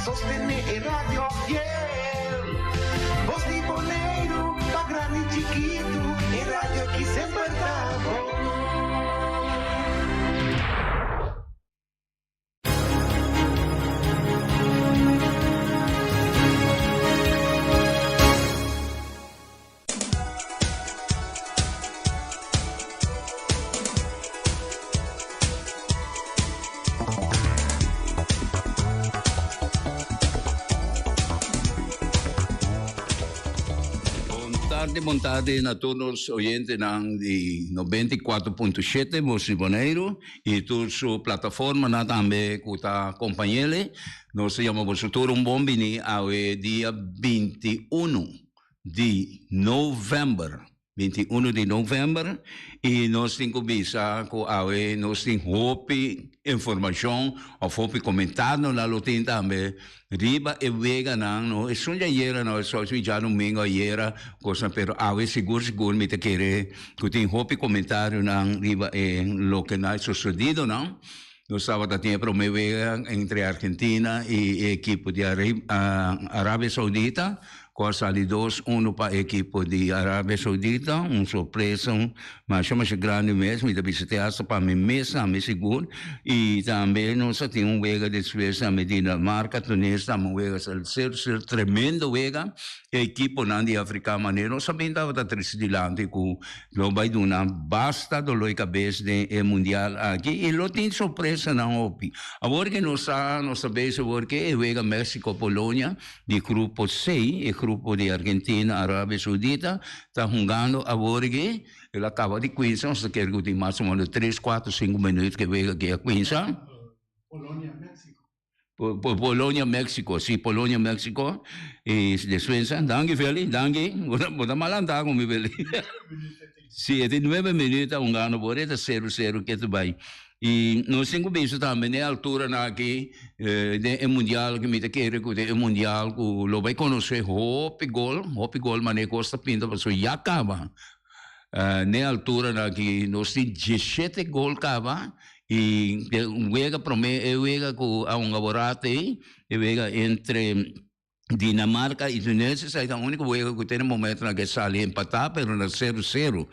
sostener Radio Fiel. Voz de Boleiro, pa' grande y chiquito, en radio aquí siempre estamos. Montade a todos os oyentes de 94.7 Voz Boneiro e toda sua plataforma também que está acompanhando. Nós chamamos todo bom bini ao dia 21 de novembro. 21 de novembro e nós temos visa que nós temos hope informação ou hope comentário na lotin também riba e vega não é só já não é só já no domingo era coisa pero seguro me te querer que tem hope comentário não riba e lo que não é sucedido não nós sábado tinha promovida entre Argentina e equipe de Arábia Saudita. Cosa ali 2-1 para a equipe de Arábia Saudita, surpresa, mas chama-se grande mesmo, e da visitação para mim mesmo, me seguro, e também nós temos vega de Suécia, a Dinamarca, Tunísia, uma vega ser tremendo vega, a equipe não de África maneira, nós também estava triste de lá, que não vai dar basta do loi cabeça de mundial aqui, e não tem surpresa não opi. Agora que nós sabemos que a vega México, Polônia, de grupo 6, grupo de Argentina, Arábia Saudita, está jogando agora que ele acaba de Quinza, nós queremos ter mais ou menos 3, 4, 5 minutos que veio aqui a Quinza. Polônia, México. Polônia, México, sim, Polônia, México, e de Suécia, danke, Feli, danke, vou malandar com Feli. Sim, de 9 minutos, jogando agora, está 0-0, que tu vai. E nós temos visto também na altura aqui é mundial que me quer que é mundial que lo vai conhecer hope gol mas nem costa pinta para já acaba na altura aqui nós temos 17 gol acaba e vega promete vega com a laborato e vega entre Dinamarca e Tunísia é a única vega que tem no momento na que sai empatar pero na 0-0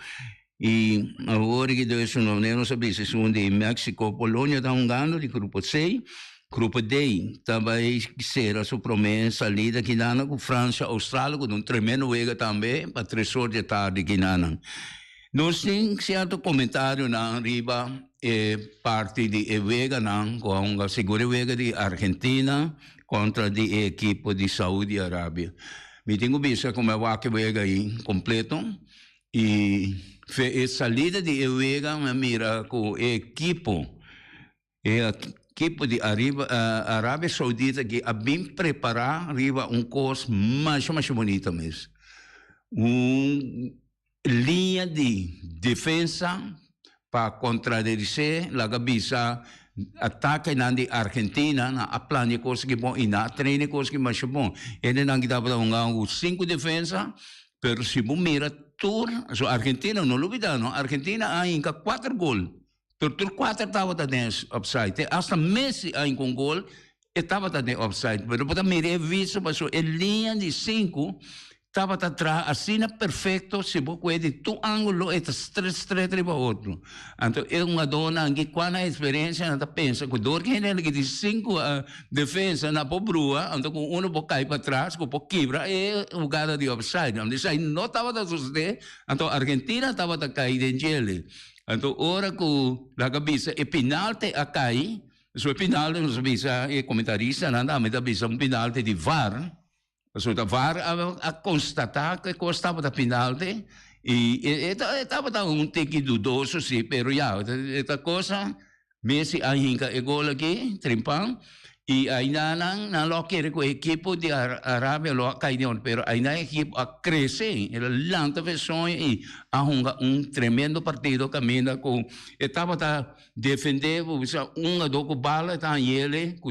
e agora que Deus não sabe se são de México, Polônia está jogando de grupo 6, grupo D também será a sua promessa salida que dá com França, Austrália, com tremendo vega também para 3 horas de tarde que dá. Nós temos certo comentário na riba parte de vega com a segura vega de Argentina contra a equipe de Saúde Arábia. Me tenho visto como é o vega aí completo e a salida de Vega, mira, com a equipe de Arábia Saudita que a bem preparar curso mais bonito mesmo. Linha de defesa para contradizer a cabeça ataque na Argentina, na plano coisa que bom e na treino coisa que mais bom. Ele não que dava um 5 defesa, pero se bom mira tur, so Argentina não olvida, não? Argentina ainda 4 gols. Pero tur 4 estava também offside. Hasta Messi ainda com gol, estava também offside. Pero para me reviso, mas a linha de 5 estava atrás, assim perfeito, se você pode tu ângulo é 3 para outro. Então é uma dona que quando a experiência ela pensa que dor que ele que de 5 defesa na pobrua, então com um pode cair para trás, com pode quebrar é jogada de offside. Então isso aí não estava a suceder. Então a Argentina estava a cair em gelo. Então hora que a cabeça é penalti a cair, so penalti não sabe se é comentarista, nada, mas também é penalti de VAR. So, da VAR a constatar que costava da penalti e estava um tique dudoso, sim, pero já, esta coisa, Messi ainda é gol aqui, trimpão, e ainda não quer que a equipe de Arábia lo caiu, pero ainda a equipe a crescer, ela lanta versão e há tremendo partido caminha com, estava a defender, um do com bala, está ele com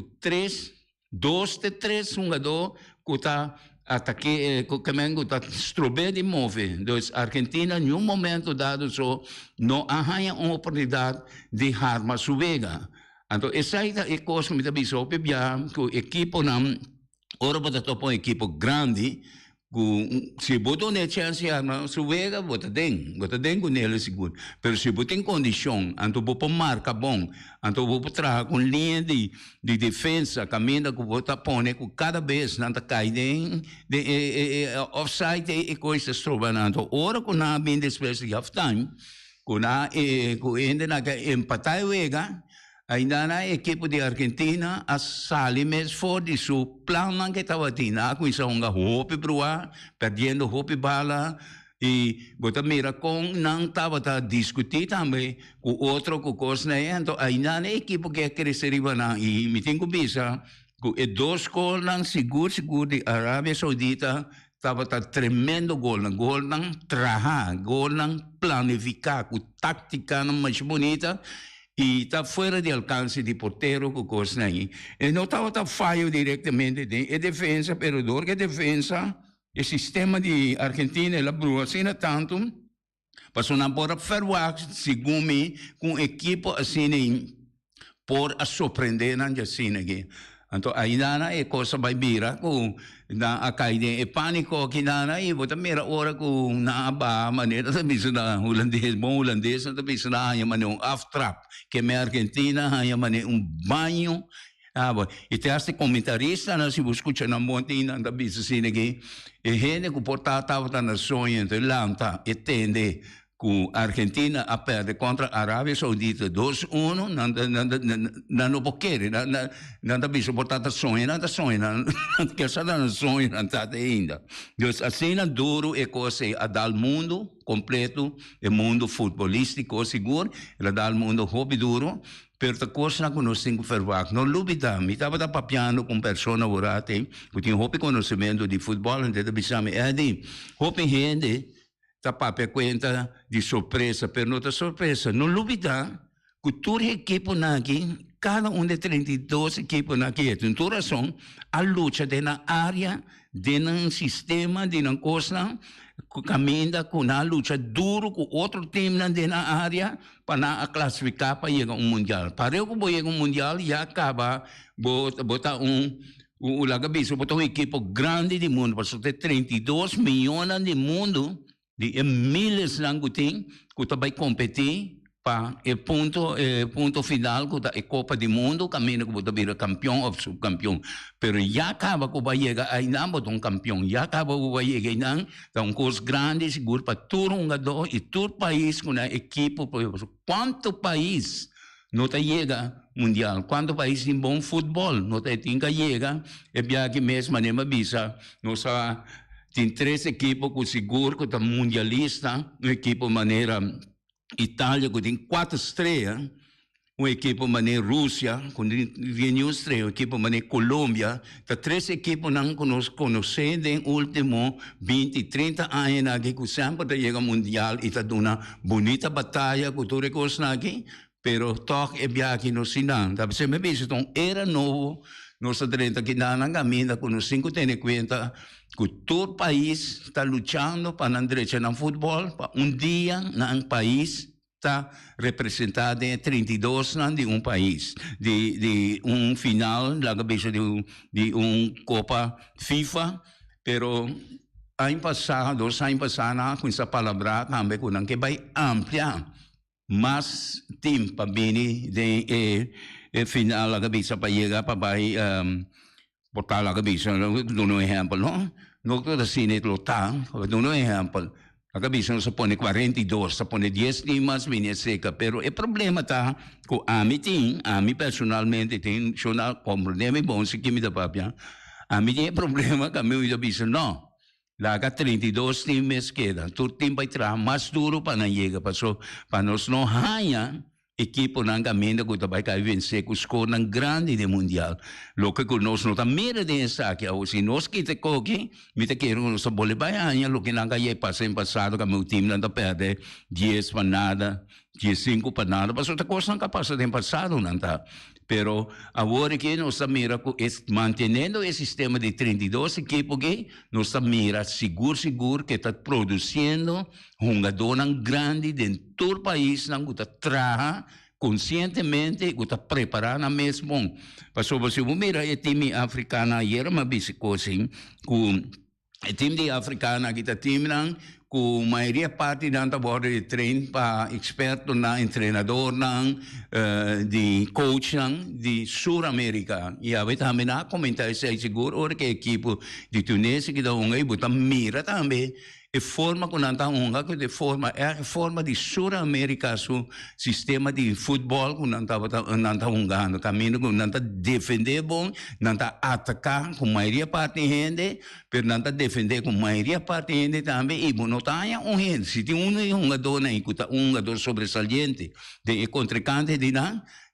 2 de 3 jogador que está ataque que está strobé de mover. Então, a Argentina, em momento dado, só não arranha uma oportunidade de arma sua vega. Então, essa é a coisa que me dá bisou, que o equipo não, ora para topo um equipo grande, se botou na chance, se vega, bota den com ele seguro. Mas se botou em condição, então vou marca bom, então vou trabalhar com linha de defesa, caminho que vou pôr, com cada vez não cai de offside e coisas trabalhando. Ora com na bem depois de half time, com ainda na empatar vega. Ainda na equipe de Argentina, a sali mes for de seu plano que estava tendo, com isso uma roupa para perdendo roupa bala e bota mira com não estava a discutir também com outro com coisa né, então ainda na equipe que cresceria na e me tenho bisa com dois gols não seguro de Arábia Saudita estava tremendo gol não trabalhar, gol não planificar, com tática não mais bonita e está fora de alcance de porteiro com coisa aí. E não estava falho diretamente de defesa, pero dor que defesa, o sistema de Argentina, ela brua assim tanto, passou na bora ferroar, segundo mim, com equipo assim, por a surpreender na assim aqui. Então, ainda na coisa vai virar com na caída e pânico que na e bota mira hora com na aba maneira da bisa na bom holandês da bisa na hanya maneira aftrap que me Argentina hanya maneira banho e tem esse comentarista na se você escuta na montina da bisa assim aqui e gente que portava na sonho então lanta e tende com a Argentina a perder contra a Arábia Saudita 2-1, não pode querer, não bisa portar sonho, não quer saber não sonho, não está ainda. Então, assim, duro é coisa a dar mundo completo, o mundo futebolístico, seguro, ela dá o mundo hobby duro, pero a coisa que nós temos que fazer, não lubida, me estava papiando com pessoa orate, que tinha hobby conhecimento de futebol, então, bisame, hobby gente, papel conta de surpresa, pero não surpresa. Não duvida que toda equipe aqui, cada de 32 equipes aqui, tem toda razão, a luta de na área, de um sistema, de uma coisa, que caminha com a luta duro com outro time de na área, para classificar para chegar mundial. Para eu que vou chegar mundial, já acaba, botar o Lagabiso, botar uma equipe grande do mundo, porque tem 32 milhões de mundo, de milhares de tem que vai competir para o ponto final que a Copa do Mundo caminho que vai vir campeão ou subcampeão, pero já acaba que vai chegar aí não um campeão, já acaba que vai chegar não, então coisa grande seguro para todo jogador e todo país com a equipe, quanto país não chega mundial, quanto país tem bom futebol, não tem que chega, é bem que mesmo nem bisa, não sabe. Tem 3 equipes que seguro que está mundialista, uma equipe maneira Itália que tem 4 estrelas, uma equipe maneira Rússia com 21 estrelas, uma equipe maneira Colômbia, tá 3 equipes não conhecem nos últimos 20, 30 anos aqui que sempre chega mundial e está dando uma bonita batalha com todas as coisas aqui, pero toque é bem aqui no Sinã, tá você me diz então era novo. Nós temos que dar na caminha com os 5 tem conta que todo o país está lutando para não direito no futebol, para dia no país está representado em 32 de um país, de final, na cabeça de Copa FIFA, pero ano passado, 2 anos passados, com essa palavra também que vai ampliar mais tempo para vir de final la cabeça para chegar para vai botar la cabeça do no exemplo não toda assim é lotar do no exemplo a cabeça não se põe 42 se põe 10 timas vinha seca pero o problema tá com a mim personalmente tem jornal problema bom se que me dá papia a mim tem problema que meu da bisa não lá 32 times queda todo time vai trabalhar mais duro para não chegar para nós não ganha equipe não caminha que vai cair vencer com o score não grande de mundial. Lo que nós não tá mira de essa que se nós que te coque, me te quero nós bola baiana, lo que não cair passa em passado que meu time não tá perde 10 para nada, 15 para nada, mas outra coisa não capaz de passado não tá. Pero agora que nós mira mantendo esse sistema de 32 equipes que nós mira seguro que está produzindo jogador grande dentro do país não está traga conscientemente está preparando mesmo. Pastor, você mira o time africano hier, mas biscosim, com o time africano que está time com a maioria parte da borda de treino para experto na treinador de coach de Sul-América. E a vezes também há comentários aí seguro que a equipe de Tunísia que dá e bota mira também. E forma com nanta que de forma é a forma de Sul-América su sistema de futebol com nanta no caminho com nanta defender bom, nanta atacar com maioria parte gente, per nanta defender com maioria parte gente também e não tenha gente, se tem um jogador na escuta um jogador sobresaliente de contracante de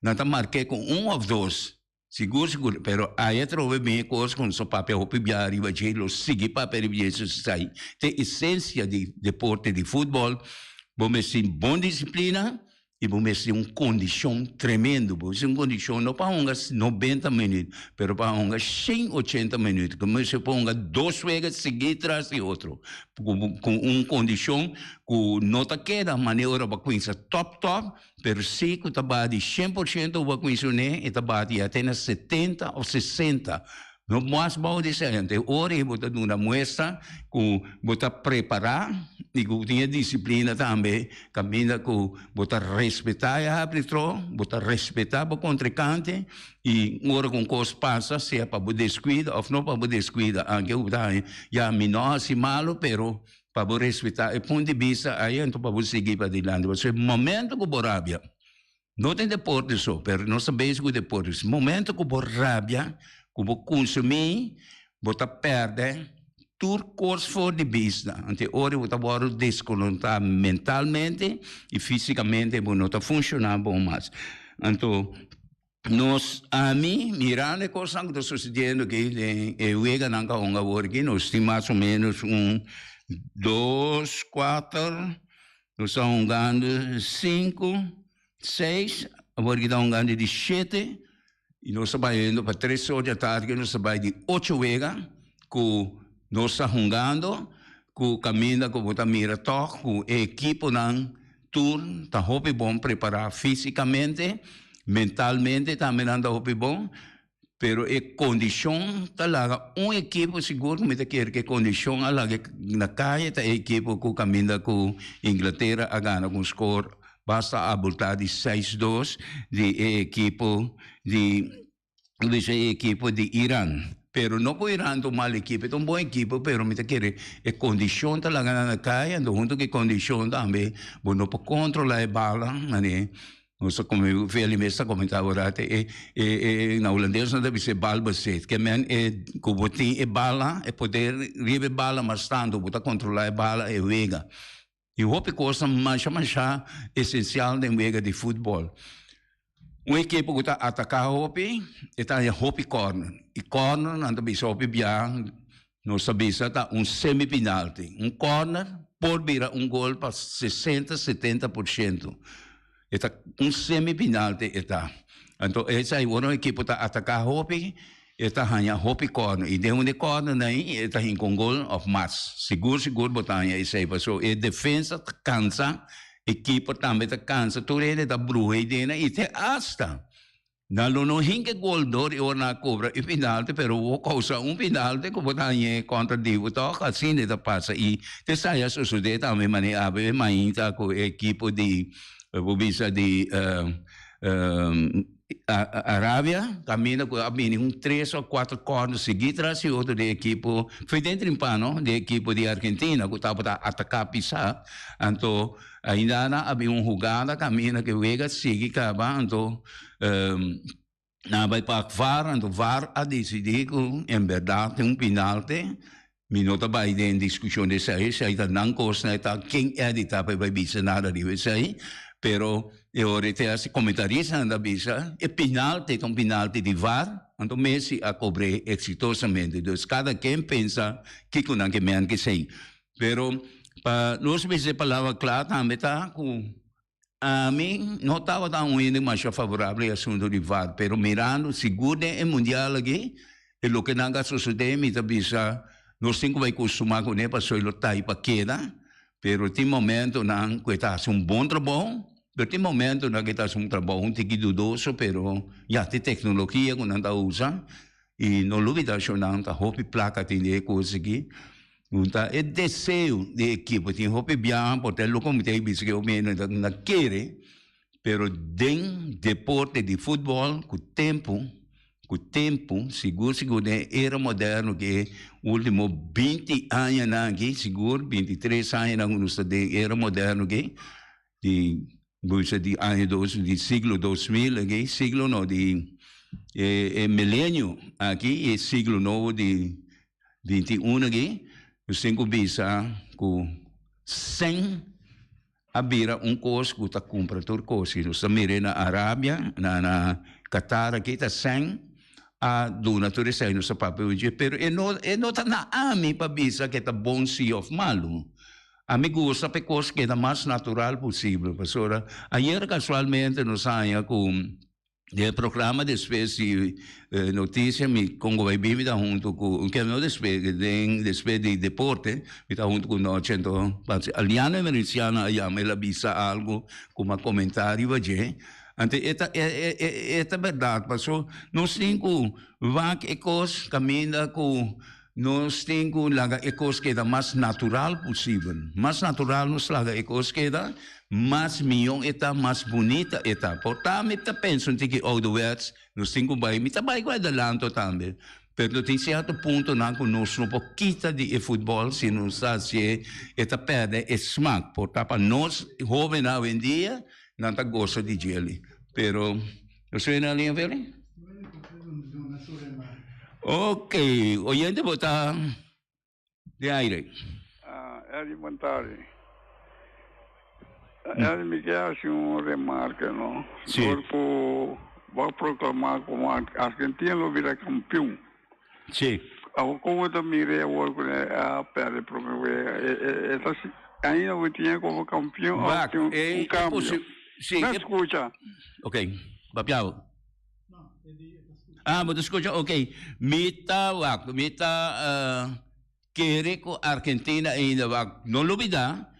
nanta marque com ou dois. Seguro, pero aí trove bem coisa com seu papel opibiari, vai lo seguir papel de sai. Tem essência de deporte de futebol, vamos ter boa disciplina e vamos ter uma condição tremenda, vamos ter uma condição não para uns 90 minutos, pero para uns 180 minutos, como se ponga 2 vezes seguir atrás de outro, com uma condição que não está queda maneira para coisa top, pero se que está de 100% para coisa né, está de até 70 ou 60. No mais bom diferente. Ora, eu vou dar uma muestra que vou preparar e que tinha disciplina também. Caminha que vou respeitar o árbitro, vou respeitar o contracante e ora com coisa passa, se é para o descuido ou não para o descuido, anche o já menor assim malo, pero para respeitar o ponto de vista, aí então para seguir para adiante. Mas é momento que vou rabia. Não tem deporte só, pero não sabemos o deporte. Momento que vou rabia, como consumir, você perde tudo curso fora de vista. Então, hoje você vai desconectar mentalmente e fisicamente, você não está funcionando bom mais. Então, nós, a mim, mirando a coisa que está sucedendo aqui, eu vejo que aqui, nós temos mais ou menos 2, 4, nós estamos ganhando 5, 6, agora que estamos ganhando de 7, e nós estamos indo para 3 horas da tarde, nós estamos de 8 vezes, que nós estamos jogando, que caminha, que você mira toque, que a equipe não turno, está bom preparar fisicamente, mentalmente também anda bom, pero a condição está lá, uma equipe seguro, me quer que a condição lá na caia, a equipe que caminha com Inglaterra, a ganhar com score, basta abultar de 6-2 de equipe de Irã. Pero não com o Irã é uma equipe, é uma boa equipe, pero me quer a condição está lá na caia, junto com a condição também, não pode controlar a bala, né? Nossa, como eu felizmente comentava agora, na holandesa não deve ser bala set, que men como tem a bala, é poder river bala mas tanto, botar controlar a bala é vega. E o que coisa mais essencial da vega de futebol. Uma equipe que está atacar o hopi, está em hopi corner. E corner não deve ser hopi biang, não sabe se está semi-penalti. Corner pode virar gol para 60-70%. Está semi-penalti está. Então essa é uma equipe que está atacar o hopi, está ganhando hopi corner. E de onde corner aí está em gol of mass. Seguro botar isso aí, pessoal. E defesa cansa. Equipe também está cansa, tudo ele está bruxa e tem hasta. Não hinke gol dor e na cobra e penalti, pero o causa penalti que botar contra Divo, toca assim ele passa e te sai a suceder também maneira a mainta com a equipe de bobisa de Arábia, caminha com 3 ou 4 cornos seguidos e outro de equipe, foi dentro de pano, de equipe de Argentina, que estava a atacar pisar, então ainda havia jogada, caminha que vega, sigue, acaba, então vai para VAR, então VAR a decidir que, em verdade, tem penalti, minuto vai em discussão desse aí, se aí não costa, quem é de etapa vai vir nada disso aí, pero eu até se comentarista da bisa é penalti de VAR, então Messi a cobre exitosamente. Então cada quem pensa que com que men que sei. Pero para nós dizer palavra clara também tá com a mim não estava tão indo mais favorável ao assunto de VAR, pero mirando seguro é mundial aqui, e o que não sucede me tá bisa nós temos que vai acostumar com ele para só ele tá aí para queda, pero tem momento não que tá um bom trabalho Per il momento nakita sa trabaho tiki dudoso pero yati teknolohiya kung nanta usa e non lo vita siya nang ta hopi plaka tindi kusigi unta e deseo de equipo tin hopi biang portello comite bisige o meno na kere pero den deporte di football cu tempo siguro de era moderno che ultimo 20 anni nangi siguro 23 anni nang uno de era moderno che di di anni di siglo 2000 che siglo no di millennio aqui e siglo novo di 21 che cinco bisa ku 100 abira corso que está comprador coisa no Samire na Arábia na Qatar aqui está 100 a donatori sai no papel hoje pero e não tá na ami para bisa que tá bom se of malu amigo sabe coisa que é mais natural possível pastora ayer casualmente nos saia com o programa de espécie notícia me Congo vai bem da junto com que não despede de deporte me tá junto com nós então aliana americana aí me la bisa algo como comentário vai ante esta verdade passou nós temos vac ecos caminha com nós temos laga ecos que é mais natural possível mais natural nos laga ecos que é mais milhão eta mais bonita eta portanto me tá pensando que outdoors nos temos vai me tá vai adelanto também pero tem certo ponto na que nós não pouquita de futebol se não sabe eta perde smack portanto para nós jovens hoje em dia não tá gosta de jelly pero eu sei na linha velha ok oyente botar de aire é alimentar ele me quer uma remarca, não? Sim. Porque vai proclamar como a Argentina não vira campeão. Sim. Como eu mirei a pele para mim, ainda eu tinha como campeão um cambio. Sim. Não escuta. Ok. Papiao. Mas escuta, ok. Mita querer que a Argentina ainda vai não olvidar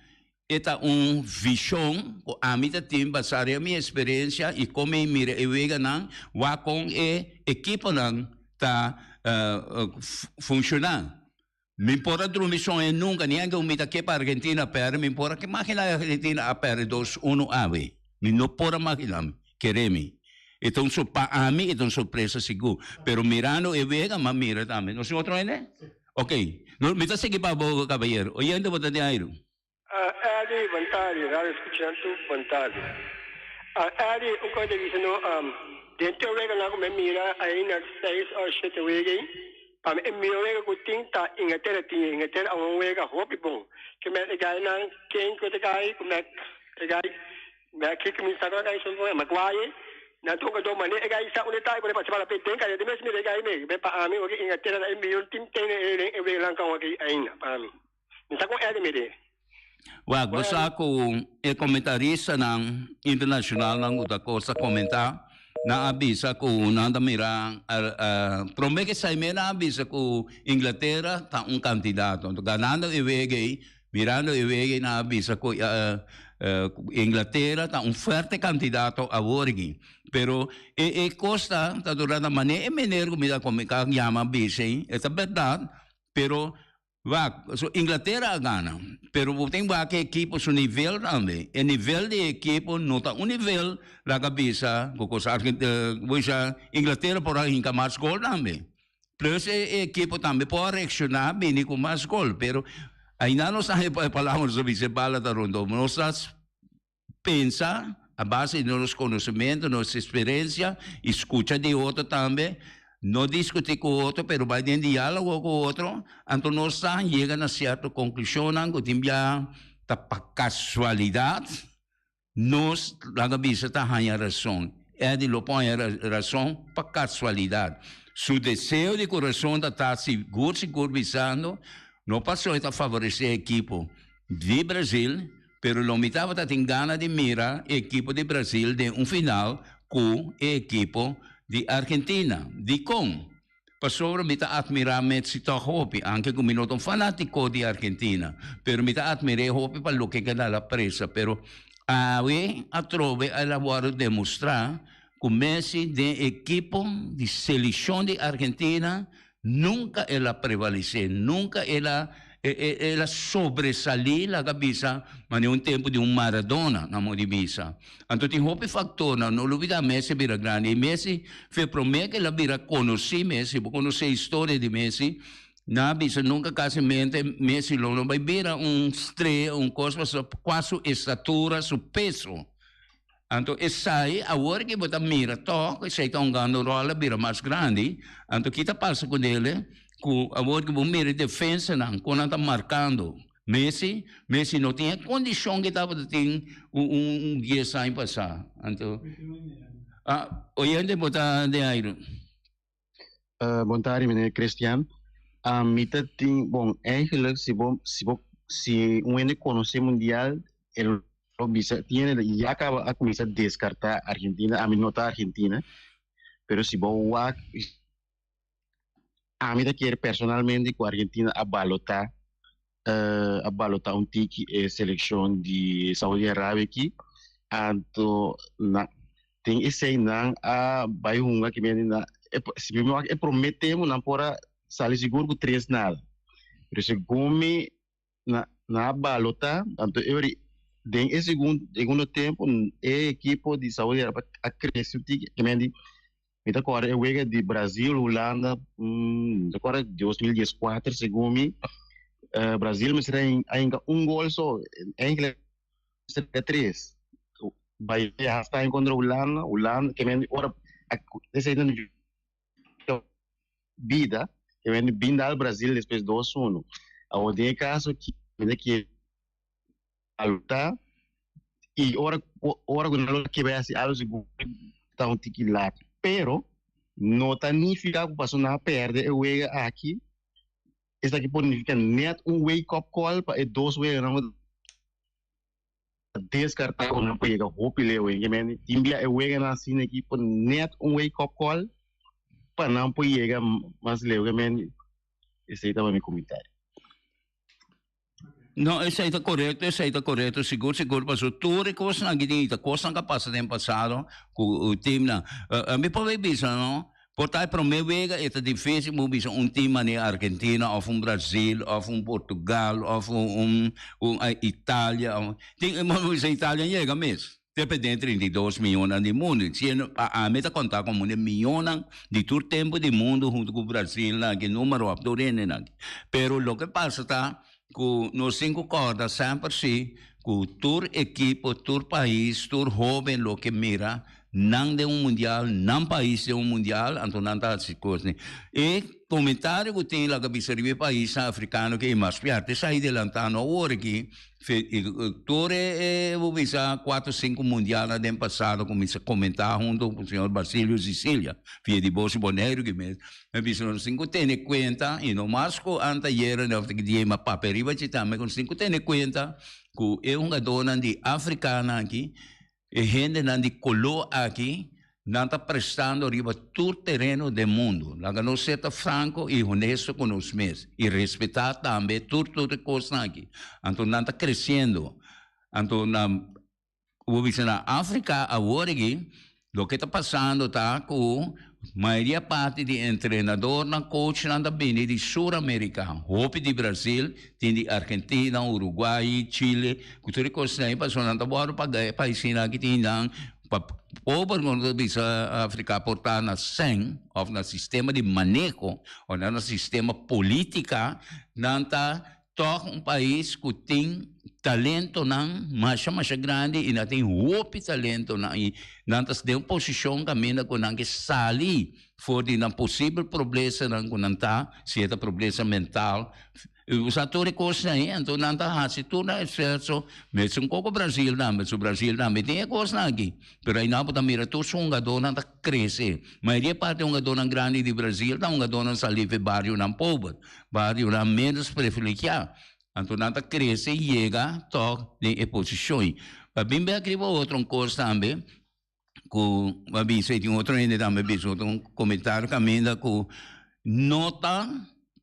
esta visão que a mim tem basada na minha experiência e como eu miro e vejo não vai com a equipe não tá funcionando. Me importa a missão é nunca ninguém que me que para a Argentina perde, me importa que máquina a Argentina a perde 2-1 ave. Me não pode máquina queremos. Então só para mim é uma surpresa seguro. Pero mirando e vejo mas mira também. Não sei outro ainda? Ok. Não me está seguindo para o caballero. Oyendo botar de aire. Ali, vontade, radio escuchando, vontade. Ali, coisa que no dentro do rega na mira aí na 6 ou 7 vezes, para mim rega que tinta Inglaterra a rega hobby bom. Que me gai na quem que gai, me gai que me sabe gai só vai Maguire. Na toca do mané gai sa unita ko pa para peten ka de mes me gai me para mim o que Inglaterra é milhão tem e lankan aqui ainda para mim. Então com ele me Gusto ko comentarista ng international ng uta ko sa comentar na abisa ko nanda mira promeke sa na abisa ko Inglaterra ta un kandidato ganando iwege mirando iwege na abisa ko Inglaterra ta un forte candidato a origi pero costa ta durante mane menergo mira come llama bise esta verdad pero so Inglaterra gana, pero tem que equipo su nível também. O nível de equipo não está um nível lá cabeça, Inglaterra por aí tem mais gol também. Plus o equipo também pode reaccionar bem com mais gol, pero ainda não sabe palavras sobre essa bala da rondo. Nós pensa a base de nossos conhecimentos, nossa experiência, escuta de outro também. No discutir com o outro, pero vai dentro diálogo com o outro, então nós chegamos a certa conclusão, que timbia para casualidade, nós, na cabeça, está a razão. É de lo põe a razão para casualidade. Seu desejo de coração está seguro visando, não passou a favorecer a equipe de Brasil, pero lo mitad tem gana de mirar a equipe de Brasil de final com a equipe di Argentina, di con. Pastor, mi ta admira met si ta hopi, anche come non fanatico di Argentina, pero mi ta admira hopi pa lo che gana la presa, pero Aí, a trove, ela vai demonstrar que o Messi, de equipo de seleção de Argentina, nunca ela prevaleceu, nunca ela sobressalir la cabeça, mas em tempo de Maradona na mão de Bisa. Então, tem outro fator, não olvida Messi vira grande. E Messi fez promessa que ela vira conhecer Messi, conhecer a história de Messi. Na Bisa nunca casamento, Messi não vai virar estrela, coisa, quase estatura, seu peso. Então, sai, agora que você mira, toca, sai ganhando rola, vira mais grande. Então, o que passa com ele? Agora que você mira defesa, quando está marcando Messi não tinha condição que estava tendo 10 anos passar. Então, oyente, botar de aire. Boa tarde, meneer Christian. Mita tem, bom, eigenlijk se um conhecer mundial, ele já acaba a começar a descartar a Argentina, a minota Argentina, pero se bom a mim quer personalmente com a Argentina a balotar tique seleção de Saudi Arábia aqui, então tem esse não a bairro que me na se me prometemos não pora sair seguro com 3 nada, pero se come na balota, então eu den esse segundo tempo a equipe de Saudi Arábia a crescer que me me agora eu vejo de Brasil, Holanda, agora 2014 segundo Brasil mas ainda gol só, ainda 3 vai estar contra Holanda que me ora esse vida que vem vindo ao Brasil depois 2-1. Ao de caso que a lutar e ora quando que vai assim algo seguro tá tique lá, pero não significa que passou na perde eu vejo aqui essa aqui significa net wake up call para 2 vezes não descartar quando pega hope leu e men India eu vejo na cena aqui por net wake up call para não chegar mais leu que men esse aí meu comentário. Não, esse aí está correto, seguro, passou tudo e coisa na guinita, coisa na passada em passado, com o time na, me pode ver, não? Portanto, para mim, é difícil, mas time na Argentina, ou Brasil, ou Portugal, ou Itália, mas a Itália chega mesmo. Depende de 2 milhões de mundo. A meta contar com 1 milhão de todo tempo do mundo junto com o Brasil, que número abdurene. Pero o que passa está que nos 5 cordas sempre assim, que todo equipe, todo país, todo jovem, o que mira, não de mundial, não país de mundial, então não está assim coisa. E comentário que tem lá que observa país africano que é mais perto, sai adelantando agora que todo vou visar 4, 5 mundial no ano passado, começa a comentar junto com o senhor Basílio Sicília, filho de Bolso Boneiro, que mesmo, eu 5 tem conta, e no mais que anteayer, não tem que dizer, mas paperiva de também, com 5 tem conta, que é uma dona de africana aqui, e gente de colô aqui, não está prestando riba todo terreno do mundo. Lá não ser franco e honesto com os mesmos. E respeitar também tudo coisa aqui. Então, não está crescendo. Então, na África, agora aqui, o que está passando está com a maioria parte de treinador, coach, não está vindo de sul-americano. Hope de Brasil, tem de Argentina, Uruguai, Chile, que tudo coisa aí, passou não está bom para países que tem pobre quando diz a África portar na SEM, ou no sistema de manejo, ou no sistema política, não está todo país que tem talento não mais grande e não tem outro talento não e não está de uma posição caminha com não que sair fora de um possível problema não não está se é problema mental os atores coisas aí então não está se tudo é esforço mesmo com o Brasil não tem coisas aqui mas aí não pode mirar todo um gador não está crescer maioria parte gador grande de Brasil não gador sair de bairro não pobre bairro não menos privilegiado então não está crescer e chega toque de posições mas bem aqui outra coisa também com a bisa de outro ainda também um comentário caminha com nota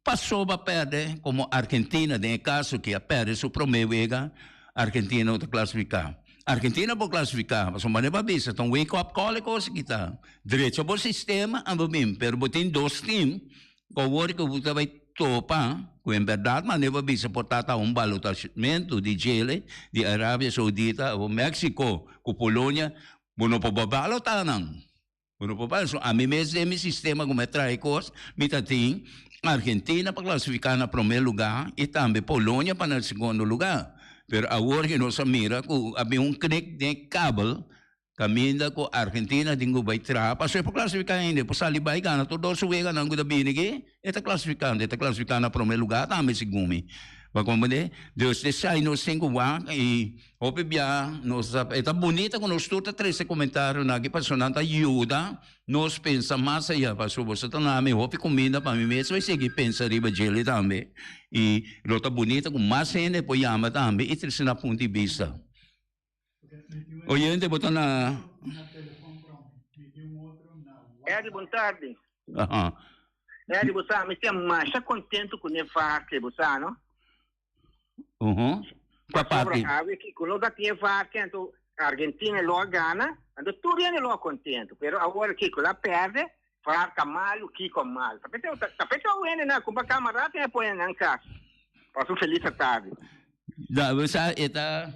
passou para perder como Argentina, tem caso que a perde, su promeva Argentina não classificar. Argentina po classificar, mas uma neba bisa, então wake up call é coisa que tá. Direito ao sistema, ambabim, pero botin dois times, com o que você vai topa, com em verdade, mas neba bisa portata balotamento de Chile, de Arábia Saudita, ou México, com Polônia, não po babalotar não. Não po babalotar. A mim mesmo sistema como é traicos, mitatim, Argentina para classificar na primeiro lugar e também Polônia para no segundo lugar. Pero agora que nós mira que havia connect de cabo, caminha com a Argentina dingo vai tra, passou para classificar ainda, por sair vai ganhar, todo suega não guda bem que está classificando na primeiro lugar, também segundo. Para compreender, Deus deixa nos cinco lá e obviar, nós está bonita quando nós todos três comentários na que passou não ajuda, nós pensa mais aí, passou você tá na me hope comida para mim mesmo, vai seguir pensa riba gele também e lota bonita com mais ainda depois ama também e três na ponto de vista. Oyente botou na Eri, boa tarde. Aham. Eri, você me tem mais contento com o fato, você não? Papati. Que quando da tinha fato, então a Argentina logo ganha, então tudo é logo contento, pero agora que ela perde, falar mal, o que com mal. Tapete o ene na com camarada e põe na casa. Passo feliz tarde. Da, você está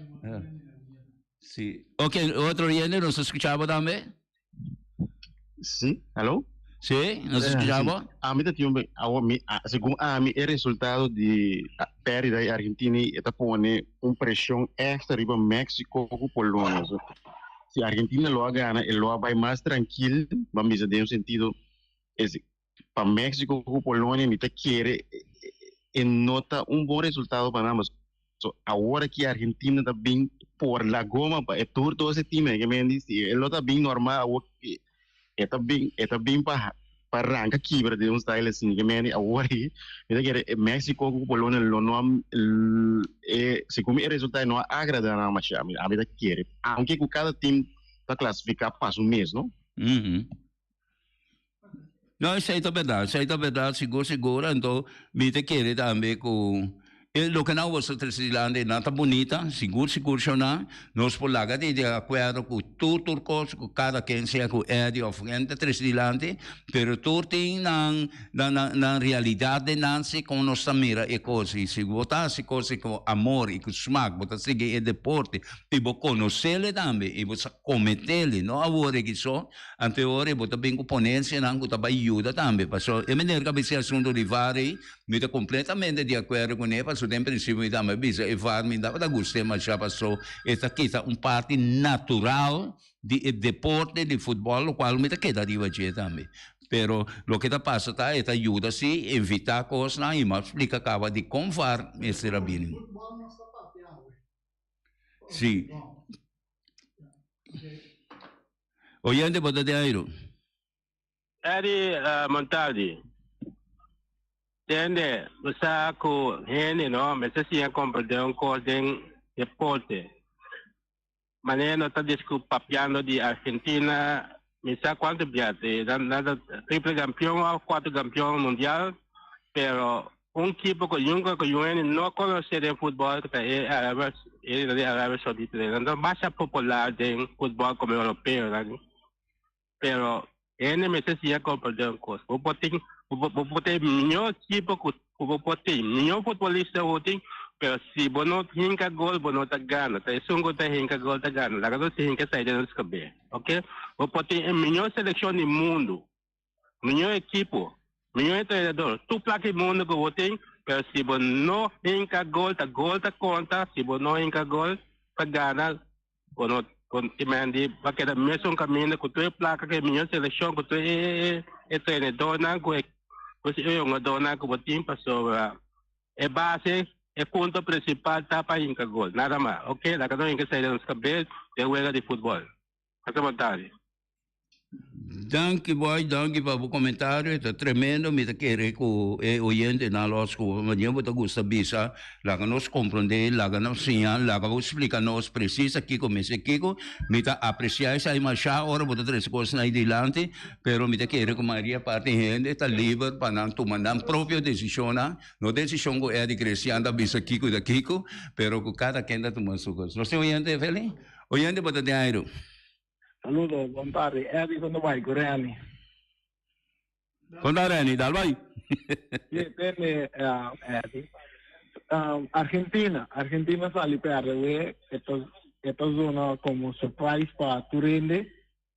sim. Ok, outro oyente nos escuchava também? Sim, alô? Sim, nos escuchava? A mim também, segundo a mim, o resultado de perdida da Argentina está pondo pressão extra riba México com Polônia. Se a Argentina logo ganha, ela vai mais tranquilo, vamos dizer, em um sentido, para México com Polônia, me quer nota bom resultado para nós. Agora que a Argentina está bem por la goma, é todo esse time que me diz, ele está bem normal, está bem para arrancar quebra de style assim que me agora que México com Polônia não segundo o resultado não agrada na mais a mim quer aunque com cada time está classificar para o mês, não? Não, isso aí é verdade, seguro, então me quer também com lo que não você transilando nada bonita, seguro não, nós por lá de acordo com tudo com cada quem seja com Eddie ou frente transilante, pero tudo tem na realidade não se como nós mira e coisa, se botar se coisa com amor e com smack, botar seguir e deporte, e vou conhecê-lo também, e você cometê-lo, não agora que só, anterior botar bem com ponência, não que também ajuda também, passou, e maneira que esse assunto de vari, me está completamente de acordo com ele, passou em princípio me dá mais bisa e var me dá gostei mas já passou esta quita parte natural de deporte de futebol o qual me está queda de valer também pero lo que está passa tá esta ajuda se evitar coisas na ima explica acaba de convar esse rabino sim oyente bota de airo Eri Montaldi Tende, você com ele não, mas se é compreender coisa de deporte. Maneira não está desculpando de Argentina, me sabe quanto biate, nada triple campeão ou quatro campeão mundial, pero equipo que nunca que ele não conhece de futebol que é Arábia Saudita, não mais popular de futebol como europeu, pero ele me se é compreender coisa. Vou ter melhor tipo vou ter melhor futebolista pero se você não hinca gol você não tá ganhando tá isso não tá hinca gol tá ganhando lá quando se hinca sai dentro do cabe ok vou ter a melhor seleção do mundo melhor equipe melhor treinador tu placa mundo que você tem pero se você não hinca gol tá conta se você não hinca gol tá ganhando você Timandi, porque da mesmo caminho que tu é placa que melhor seleção que tu é treinador não que você é dona que você tem passou é base é ponto principal tá para inca gol nada mais ok lá cada um que sai dos cabelos é joga de futebol essa vontade Danke boy, danke para o comentário, está tremendo, me tá querer que o oyente na loja, mas eu vou gusta bisa, lá que nós compreender, lá que nós sinal, lá que nós explica nós precisa aqui como esse Kiko, me tá apreciar essa imagem, ora vou três coisas na adiante, pero me tá querer que Maria parte gente está livre para não tomar a própria decisão, não decisão que é de crescendo bisa Kiko da Kiko, pero que cada quem está tomando suas coisas. Nós temos oyente, Feli? Oyente para ter dinheiro. Saludos, compadre. Eddie, ¿cuándo vai? Coreani. ¿Cuándo Reni? ¿Dal vai? Sì, bene, Eddie. Argentina sale per esta zona como surprise para Turende,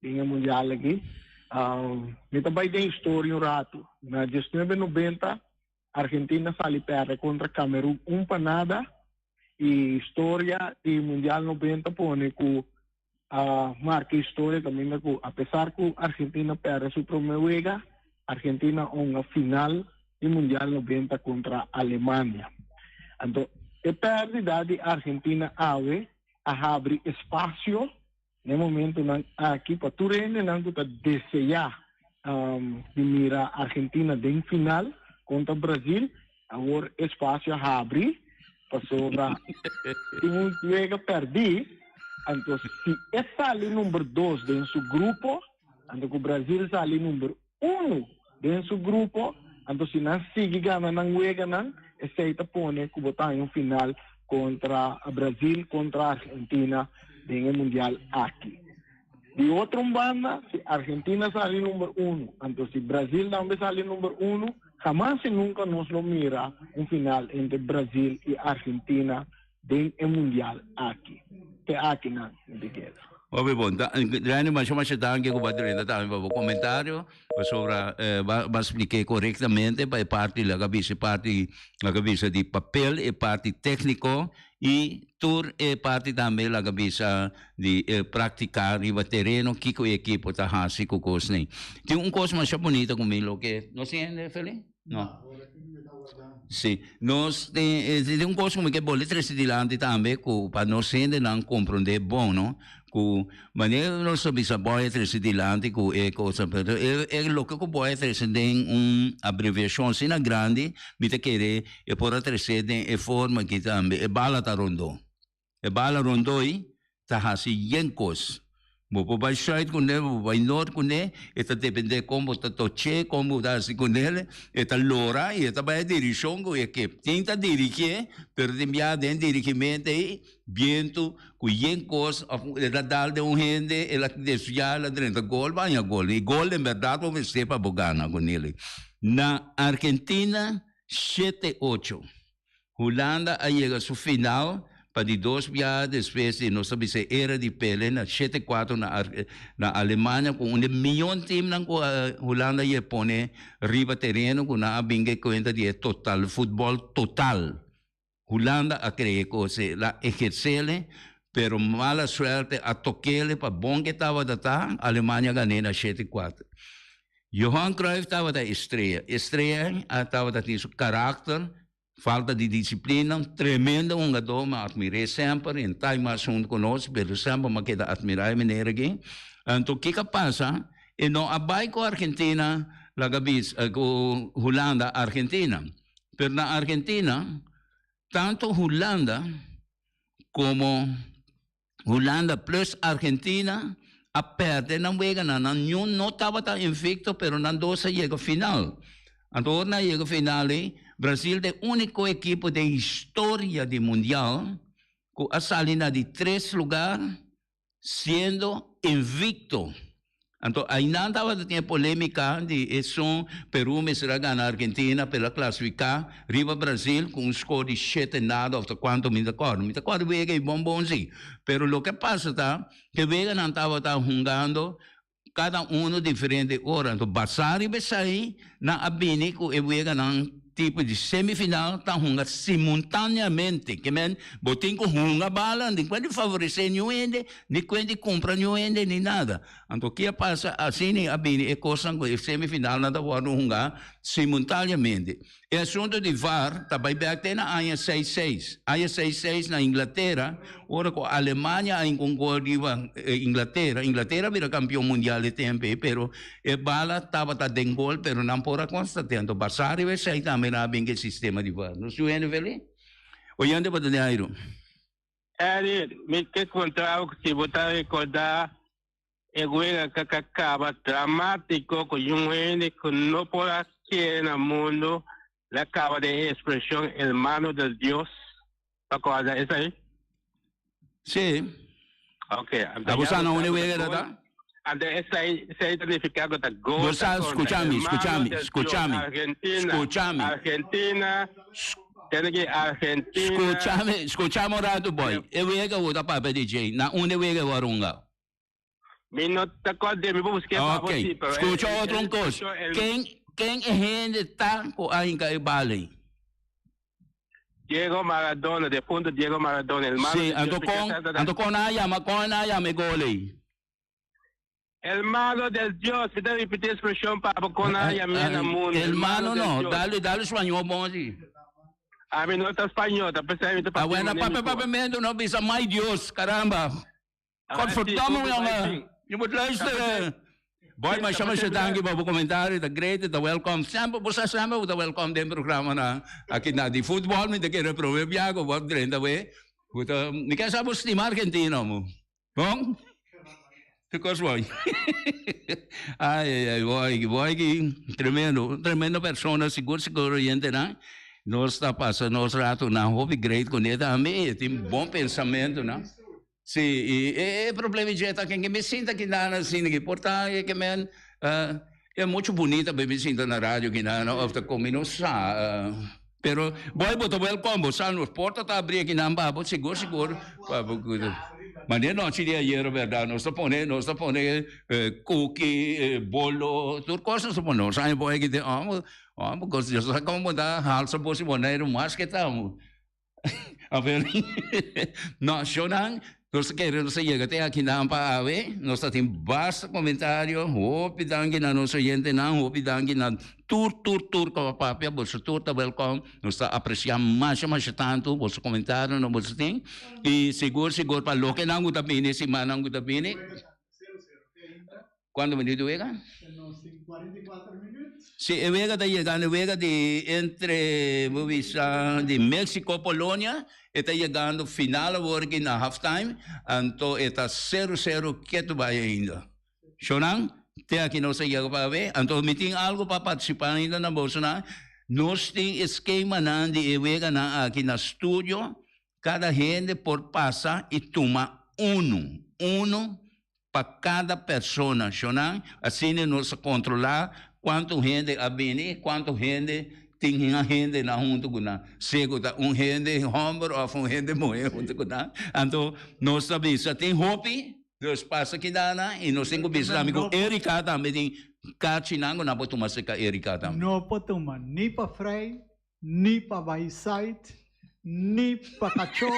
em mundial aqui. Me também tem história um rato. Na 1990, Argentina sale per contra Camerún, para nada. E história de mundial 90 pone que marca história também, apesar que Argentina perde su primeira, Argentina una final de Mundial 90 contra Alemanha. Então, a pérdida de Argentina abre espaço no momento aqui para Turene, não está desejar de mirar Argentina em final contra Brasil, agora espaço abre para sobrar. Se um chega perder, então, se sale número 2 em seu grupo, então o Brasil sale número 1 em seu grupo, então se não sigue ganhando, não chega, não, aceita pôr que botar em um final contra o Brasil, contra a Argentina, em um mundial aqui. De outra banda, se a Argentina sale número 1, então se o Brasil também sale número 1, jamás e nunca nos lo mira um final entre Brasil e Argentina em um mundial aqui. Que aqui não, Oke, bom, dan macam-macam tangga que bater ainda também para o comentário sobre vai explicar corretamente para a parte da cabeça de papel e parte técnico e tur e parte também da cabeça de praticar e terreno que o equipo está fazendo com coisa nem. Tem coisa mais bonita comigo que não sei, Felipe? Não. Sim, nós tem coisa como que boletos de lá também para nós ainda não compreender bom, não? Ku maneira nós sabemos a boletos de lá que é coisa, é o que o boletos tem abreviação assim grande, me te querer e por trazer de forma que também é bala rondo aí tá assim yencos. Mo vai sair com ele, vai norte com ele, está depende como está toche, como está assim com ele, está lora e está vai direção com a equipe. Tenta dirigir, pero enviar dentro dirigimento aí, viento, com yencos, ela dá de gente, ela desvia, ela drena gol, vai a gol. E gol em verdade vamos ser para bogana com ele. Na Argentina 7-8, Holanda aí chega ao final. Para de 2 dias depois de nós sabemos se era de pele na 7-4 na Alemanha com 1 milhão de time na Holanda ia pone riba terreno com na binga conta de total futebol total. Holanda a creer que se la ejercele, pero mala suerte a toquele para bom que estava data Alemanha ganhou na 7-4. Johan Cruyff estava da estreia estava da seu caráter. Falta de disciplina, tremenda jogador, mas admirei sempre, em time assunto conosco, pero sempre me queda admirar a maneira aqui. Então, o que passa? E não abai com a Argentina, la cabeça, com Holanda, Argentina. Pero na Argentina, tanto Holanda como Holanda plus Argentina, a perde, não chega, não estava invicto, pero não doce chega final. Então, na chega final, Brasil é o único equipo da história do mundial que a salina de 3 lugares sendo invicto. Então, ainda estava tendo polêmica de Peru me será ganhar a Argentina para classificar riba Brasil com score de 7 nada, ou quanto me acordo. Me acordo que é bonzinho. Pero o que passa tá que Vega não estava jogando cada um diferente hora. Então, Basari vai sair na Abini que o Vega não tipo de semifinal tá hunga simultaneamente, que men botin com hunga bala, nem pode favorecer nenhum, nem pode comprar nenhum, nem nada. Então que passa assim a bini e coisa com semifinal nada vai hunga simultaneamente. E assunto de VAR, tá bem até na AIA 6-6. AIA 6-6 na Inglaterra, ora com a Alemanha em concordia Inglaterra. Inglaterra vira campeão mundial de tempo, pero e bala estava tá den gol, pero não pora constatando. Passar e sai também na bem que sistema de VAR. Não sei onde vele? Olhando para o Nairo. Me que contar que se botar recordar é guerra que acaba dramático com um ente que não pode ser no mundo. La acaba de expresión hermano de Dios. ¿Acuerdas esa ahí? Sí. Ok. Abusando una vez, ¿verdad? Ande esa ahí se identifica con el gol. Escúchame. Argentina. Tiene que Argentina. Escúchame rato, boy. E vega vota papa DJ. Na una vega warunga. Me no te acuerdas, me busqué para você. Escucha outra coisa. Quem é gente tanto ainda é bale? Diego Maradona, de punto Diego Maradona, hermano. Sí, ando con llama gole. Hermano del Dios, se debe repetir expresión para con llama mundo. Hermano no, dale español bom assim. A mí no está español, está pensando para bueno, papá mendo no bisa mai Dios, caramba. Confortamos eu vou luisteren. Boy, mas chama se dangue para o comentário, da great, da welcome. Sempre, você sempre, da welcome dentro do programa na aqui na de futebol, me daquele problema biago, vou grande we. Puta, me quer saber se Argentina, mo. Bom? Que coisa boa. Ai, boy, que tremendo pessoa, seguro oriente, né? Nós está passando nosso rato na hobby great com ele também, tem bom pensamento, né? Sì, e problemi di che mi sento che nana sin che porta che men è molto bonita mi sento na radio che nana of come non sa però poi boto welcome sanno porta ta abrir che nan babo sicuro ma non ci dia ieri verdad non sto pone cookie bollo tutto cosa sto pone sai poi che cosa sa come da halsa posi bonere mas che tamo a ver no shonan. Nós queremos chegar até aqui na Paave, nós temos bastante comentário, opidang na nosso gente não, opidang na tour com a papia, você tour tá welcome, nós apreciamos mais tanto, você comentário não você tem, e seguro para lo que não está bem, semana não está bem. Quando minuto é? 44 minutos. Sim, é vega está chegando, vega de entre de México Polônia. Está chegando final agora na halftime, então está 0-0 quieto vai ainda. Chonan, até aqui não se chega para ver, então me tem algo para participar ainda na bolsa. Nós temos esquema de vega aqui no estúdio, cada gente por passar e toma um para cada pessoa, Chonan, assim nós controlar quanto gente abene, quanto gente tem uma gente na junto com na segunda gente homem ou gente mulher junto com na então nós sabemos tem hopi dos passa que dá na e nós temos bispo amigo Erika também tem cachinango na botou mas que Erika também não pode tomar nem para Frei nem para Bayside nem para Cacho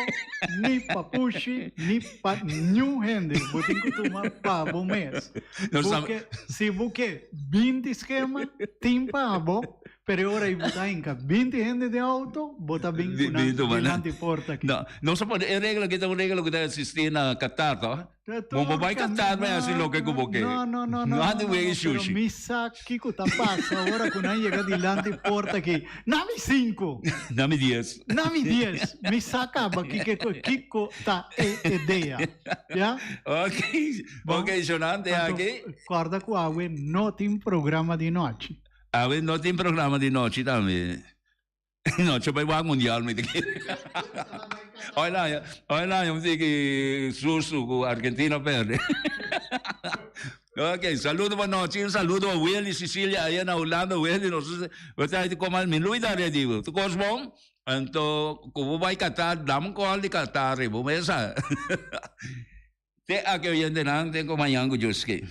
nem para Pushi nem para nenhum gente botem que tomar para bom mês porque se você 20 esquema tem para bom. Pero ora botar em 20 gente de auto, bota bem diante porta aqui. Não só pode, é regra que está assistir na Qatar, tá? Bom, vai Qatar, mas assim logo que boque. Não há de ver sushi. Missa Kiko tá passa agora quando chega diante porta aqui. Nami 5. Nami 10. Nami 10. Missa acaba que Kiko tá ideia. Já? Ok, Jonante aqui. Guarda com a não tem programa de noite. Não tem programa de noite também. Noite vai para o mundial, me diz. Olha lá, eu digo que susto com a Argentina perde. Ok, saludo boa noite, saludo a Willy, Cecília, aí na Holanda, Willy, nós vamos comer minuto da rede, tu gosta bom? Então, como vai Qatar, damos com de Qatar, vamos essa. Te aqui eu ainda não tenho amanhã com Joski.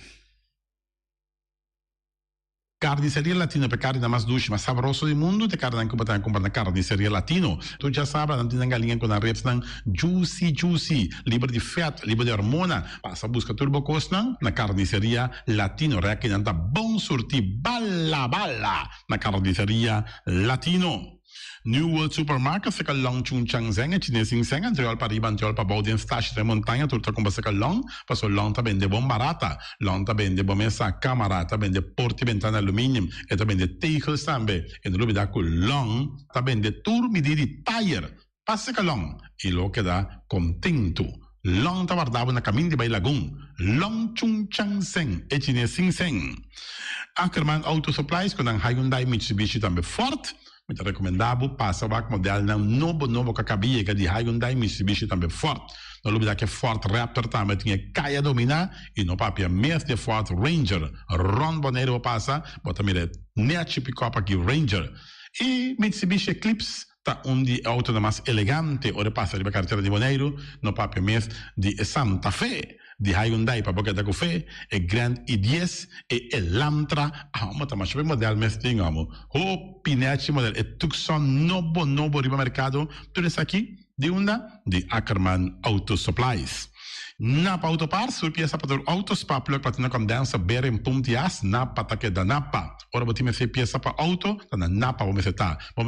Carniceria Latino per carne mais doce, mais saboroso do mundo, te carne que botar na Carniceria Latino. Tu já sabe, não tem galinha com a reps não juicy, livre de fat, livre de hormona. Passa a busca turbo cost na Carniceria Latino, que não tá bom sortir bala na Carniceria Latino. New World Supermarket se long chung chang zeng e chinês sing seng anterior para riba anterior para baudien stash de montanha turta com se long passo long tá bem de bom barata long tá bem de bom essa câmara tá bem de porte ventana alumínio e tá bem de tegels também e no lugar com long tá bem de tour medir de tire passa que long e lo que dá contento long tá guardado na caminho de Bailagoon long chung chang zeng e chinês sing seng Ackerman Auto Supplies com a Hyundai Mitsubishi também forte. Muito recomendável, passa o modelo novo que acabia de Hyundai Mitsubishi também forte. No lugar que Ford Raptor também tinha caia dominar e no papel mês de Ford Ranger. Ron Bonero passa, bota mira net pick-up aqui Ranger. E Mitsubishi Eclipse tá de auto mais elegante, ora passa de carteira de Bonero, no papel mês de Santa Fe. De Hyundai para boca da café, e Grand i10 e Elantra, mas também o modelo mesmo amo. O pinete modelo e Tucson novo riba mercado, tudo isso aqui de de Ackerman Auto Supplies. Napa Autopar, surpresa para autos para platina com dança beira em puntias, Napa taque da Napa. Ora botima se peça para auto, na Napa vamos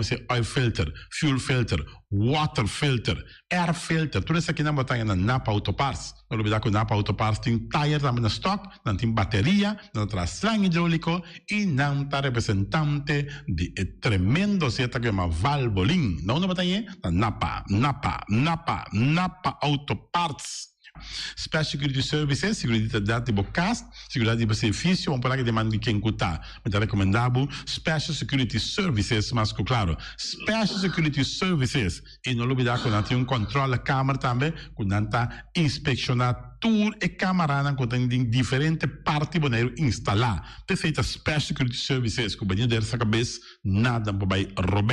ser oil filter, fuel filter, water filter, air filter, tudo isso aqui na botanha na Napa Autopars. Não olvidar que o Napa Autopars tem tire também na stock, não tem bateria, não traz slang hidráulico e não está representante de tremendo seta que é uma Valvoline. Não na botanha, na Napa Autoparts. Special Security Services, seguridade de bocas, seguridade de serviço, vamos falar que demanda de quem cutar. Mas é recomendável, Special Security Services, mas claro, Special Security Services, e não olvidar que não tem controle da câmara também, quando não está inspecionado tour e câmara que tem diferentes partes boneiro instalar. Perfeita Special Security Services, que o banheiro dessa cabeça, nada vai roubar.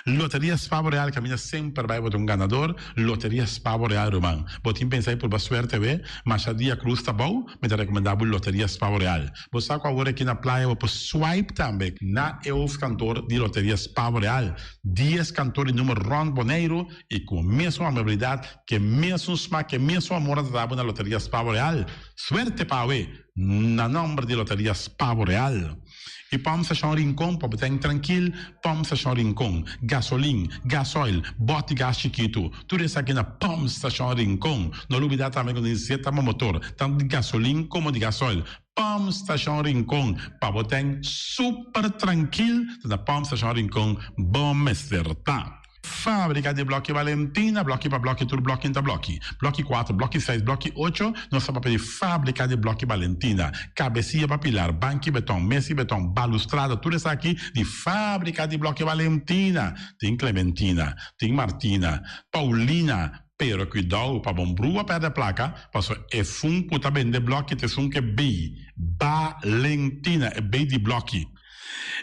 Loteria Spavo Real, caminha sempre vai botar ganador, Loteria Spavo Real Romano. Botim pensei por suerte ver, mas a dia cruz tá bom, mas é recomendável Loteria Spavo Real. Você sabe agora aqui na praia, vou swipe também, na EUF cantor de Loteria Spavo Real, 10 cantores de número Ron Boneiro, e com a mesma amabilidade, que mesmo smack, que mesmo amor da na Loteria Spavo Real. Suerte para ver, na nome de Loteria Spavo Real. E vamos achar um rincão, para botar tranquilo, vamos achar um rincão. Gasolina, gasoil, bote gás chiquito. Tudo isso aqui na vamos achar um rincão. Não olvidar também quando diz que motor, tanto de gasolina como de gasoil. Vamos achar um rincão, para botar super tranquilo, na vamos achar um rincão, bom acertar. Fábrica de Blocchi Valentina, blocchi para blocchi, tudo blocchi inta blocchi. Blocchi 4, blocchi 6, blocchi 8, nossa papel de Fábrica de Blocchi Valentina. Cabecinha para pilar, banco betão, mesa betão, balustrada, tudo isso aqui de Fábrica de Blocchi Valentina. Tem Clementina, tem Martina, Paulina, pero cuidado para bom brua perder a placa, passou é fum puta bem de blocchi, te sum que B, Valentina, é B de blocchi.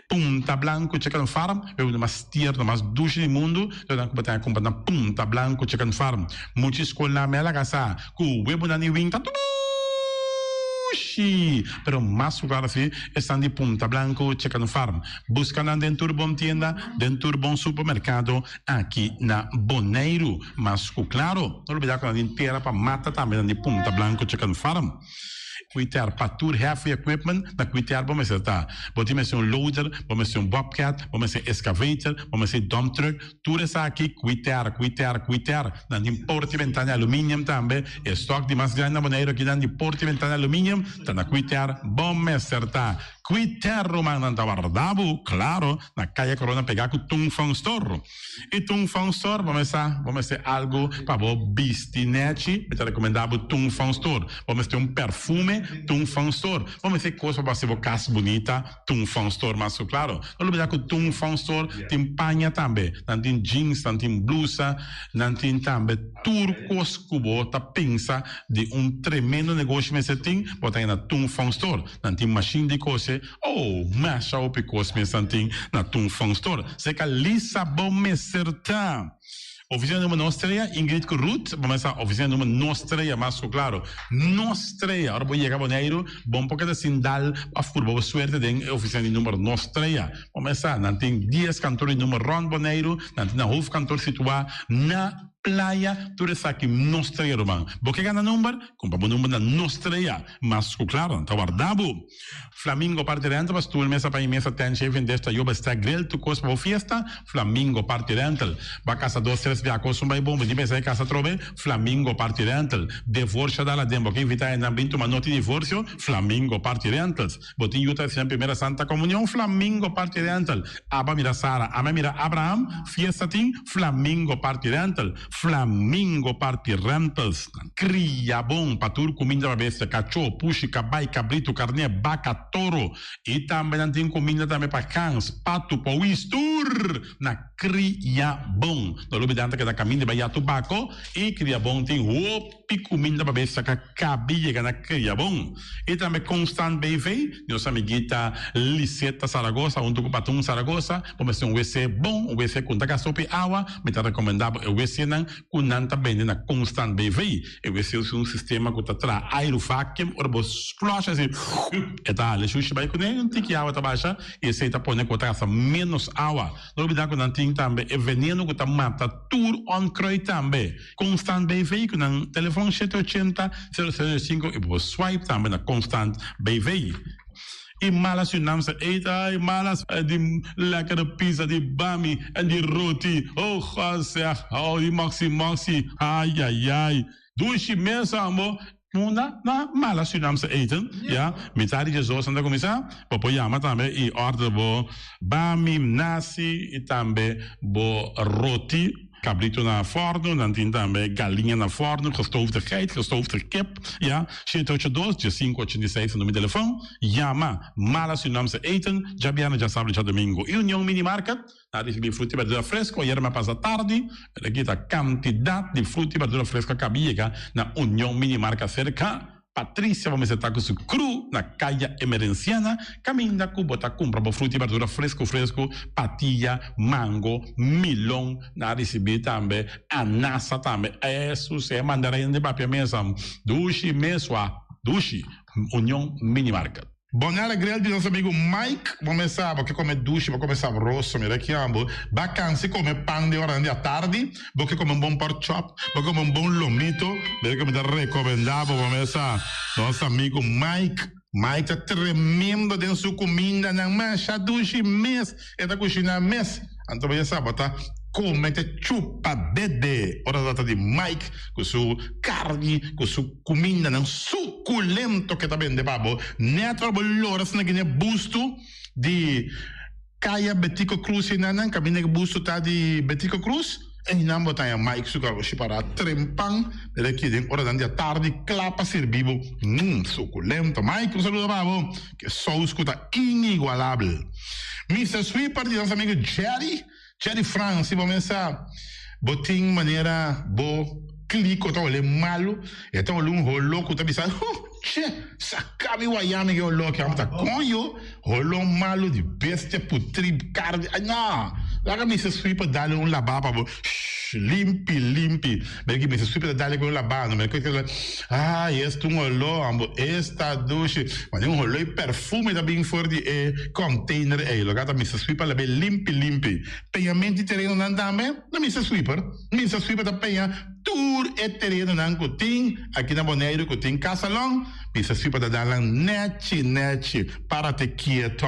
Punta Blanco Chicken Farm, é uma das tierras mais doces do mundo. Então, a comprar na Punta Blanco Chicken Farm. Muitas escolas na minha casa, com o web na New England, pero mais claro assim, estão de Punta Blanco Chicken Farm. Buscam dentro de bom tienda, dentro de bom supermercado, aqui na Boneiro. Mas claro, não olvidar que a gente inteira para mata também de Punta Blanco Chicken Farm. Cuitar para tour heavy equipment, na cuitar vamos acertar. Vamos ser loader, vamos ser bobcat, vamos ser excavator, vamos ser dump truck, tudo isso aqui, cuitar. Na de porte ventana alumínio também, estoque de mais grande maneira que de porte ventana alumínio, tá na cuitar, vamos acertar. Cuitar romano na guardavo, claro, na calle Corona pegar com Tung Fang Store. E Tung Fang Store, vamos ser algo para o bistinete, é recomendável Tung Fang Store. Vamos ter perfume, Tung Fang Store. Vamos ter coisa para ser casa bonita, Tung Fang Store, mas claro. Não olvidar que o Tung Fang Store tem panha também. Não tem jeans, não tem blusa, não tem também turcos cubo, tá pensa de tremendo negócio que você tem, botar aí na Tung Fang Store. Não tem machine de coisa, masha o picos, mas não tem na Tung Fang Store. Você que lisa bom me acertar. Oficina número Nostreia, Ingrid Corrut, vamos a oficina número Nostreia, mas claro, Nostreia, ahora voy a llegar a Boneiro, bom porque de Sindal, a furbo suerte de oficina número Nostreia. Vamos a, não tem 10 cantores número Ron Boneiro, não tem na hoofdkantoor situado na playa, tu res aqui Nostreia, Roman. Porque gana número? Compra o número na Nostreia, mas claro, está guardado. Flamingo parte rental, mas tu mesa para mesa tem chefe desta yoba está grel, tu cos para fiesta, Flamingo parte rental. Ba casa 2-3 via cos vai bom, de mesa casa trobe, Flamingo parte rental. Divorcio dalla dembo, que invita na bintu uma noti divorcio, Flamingo parte rentals. Botin yuta na primeira Santa Comunhão, Flamingo parte rental. Aba mira Sara, ama mira Abraham, fiesta ting, Flamingo parte rental. Flamingo parte rentals. Cria bom, patur comida para bestia, cachorro, puxi, cabai, cabrito, carne, vaca, toro. E também tem comida também para cães, pato, pauistur. Na cria bom. No lugar dentro que da caminho de tubaco e cria bom tem opi comida para bestia, que cabia na cria bom. E também Constant BV, nossa amiguita Liseta Saragossa, com patum Saragossa, vamos ter WC bom, WC com taca sopa e água, me tá recomendado o WC não com nanta bem na Constant BV. O WC é sistema que tá aerovacuum, ou vos flush assim, e tá, le xuxa vai com nem tique água tá baixa, e esse tá põe com taca menos água. Não me dá com nanting também, é veneno que tá mata tour on croy também. Constant BV com nan telefone 780 005 e vos swipe também na Constant BV. E malas Surinaamse eten, malas die lekkere pizza, die bami en die roti. Oh, God zeg, oh, die maxi, ai, ai, ai. Doe je mensen allemaal. Na malas Surinaamse eten, ja. Mitari de zoos aan de commissaris. Popoyama também e order bo bami, nasi e também bo roti. Cabrito na forno, dan tem também galinha na forno, gestoofde geit, gestoofde kip, ja. 782-586 no meu telefone, Yama, mala Surinaamse eten, Jabiana já sabe já domingo. E União Mini Market, na recebi fruta e verdura fresco, ayer me passa tarde, aqui a quantidade de fruta e verdura fresca cabia na União Mini Market cerca. Patrícia, vamos estar com su cru na calle Emerenciana, caminha com bota compra para fruta e verdura fresco, patilha, mango, milão, na receber também, anassa também, isso é mandarim de papel mesmo, dushi, União Mini Market. Bonela grande nosso amigo Mike, começar porque come duche, vou começar rosso, me rechiamo, vacanze come pan de hora à tarde, porque come bom pork chop, porque come bom lomito, porque me dá recomendado, começar nosso amigo Mike. Mike tá tremendo dentro sua comida, não mancha duche mês, é da cozinha mês, então você sabe, tá? Come te chupa dede. Ora data di Mike com sua carne, com sua comida não suculento que tá bem de babo. Neto bolhoras na guiné busto de Caia Betico Cruz e nanan, caminha busto tá de Betico Cruz. E não botar Mike sugar o para trempang, ele que tem hora da tarde clapa servivo. Suculento. Mike, um saludo babo, que só escuta inigualável. Mr. Sweeper de nosso amigo Jerry France, vamos começar botin maneira bo clico tá olhando malo, então olhando rolo que tá pensando, che, sacabe o ayame que olhou que tá conho, rolo malo de bestia putrid carne, não, lá me se sweeper dá-lhe lavaba, limpi, porque me se sweeper dá-lhe com lavado, mas que este olhou, esta douche, mas olhou e perfume da bem forte container, lugar me se sweeper lá bem limpi, penhamento terreno não também, não me se sweeper da penha tour e terreno não cotim, aqui na Boneiro cotim casalão, me se sweeper da dalan nete para te quieto.